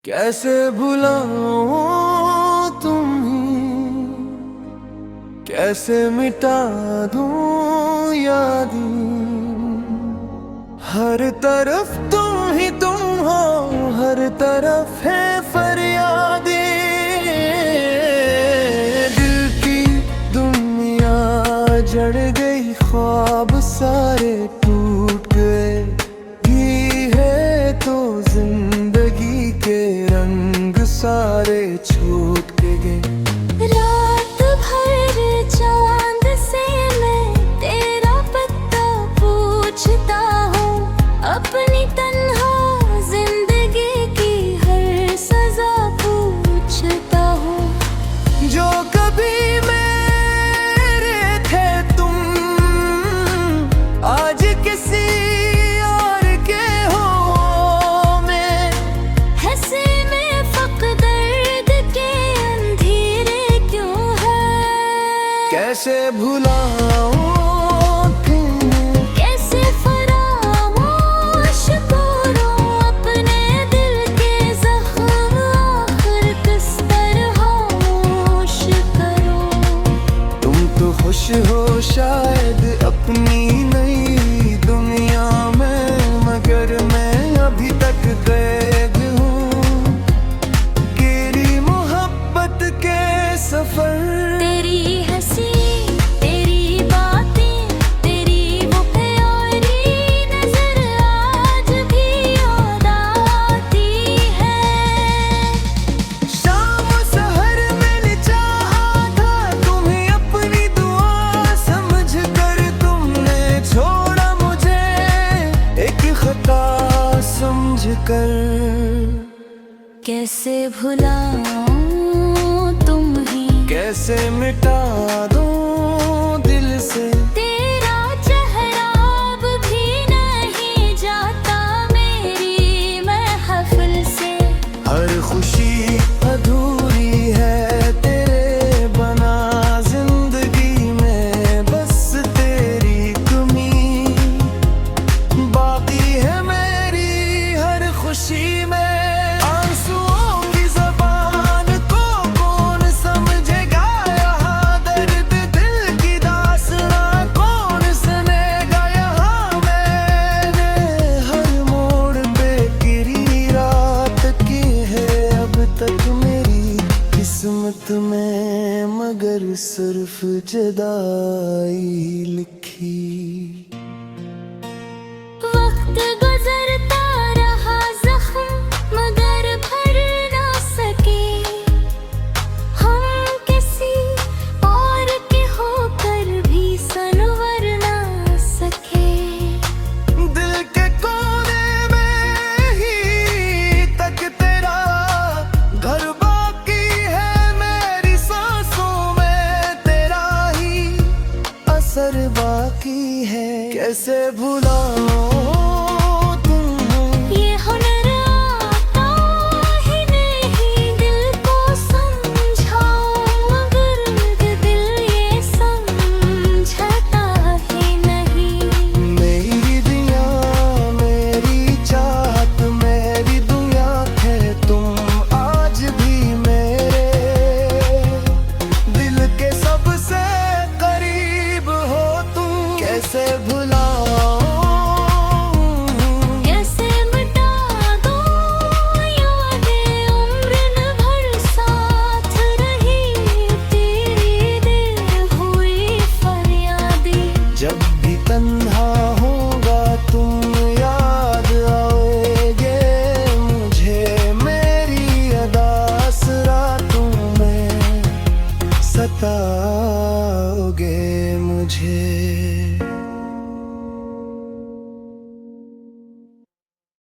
कैसे भुलाऊं तुम्हें, कैसे मिटा दूं यादें। हर तरफ तुम ही तुम हो, हर तरफ है फरियादें। दिल की दुनिया जड़ गई, ख्वाब सारे टूट गए। भी है तो जिंदगी के रंग सारे छूट के गए। रात भर चांद से मैं तेरा पता पूछता हूँ, अपनी तन्हा जिंदगी की हर सजा पूछता हूँ। जो कभी मेरे थे तुम, आज किसी और के हो। मैं हंसे में फक़्र दर्द के अंधेरे क्यों है। कैसे भुलाऊं तुम्हें, कैसे फरामोश करूं अपने दिल के ज़ख्म, आखिर किस तरह खामोश करूं। तुम तो खुश हो शायद अपनी नई दुनिया में, मगर मैं अभी तक कैद हूँ तेरी मोहब्बत के सफर। तेरी हंसी, तेरी बातें, तेरी वो प्यारी नजर आज भी याद आती है। शाम सहर मैंने चाहा था तुम्हें अपनी दुआ समझ कर, तुमने छोड़ा मुझे एक खता समझ कर। कैसे भुलाऊं तुम्हें, कैसे मिटा दूं दिल से तेरा चेहरा अब भी नहीं जाता मेरी महफिल से। हर खुशी अधूरी है तेरे बना, जिंदगी में बस तेरी कमी बाकी है मेरी हर खुशी में। आंसुओं की ज़बान को कौन समझेगा, यहाँ दर्द दिल की दास्तां कौन सुनेगा। यहाँ मैंने हर मोड़ पे गिरी रात की है अब तक मेरी किस्मत में, मगर सिर्फ जुदाई लिखी। वक्त गुजर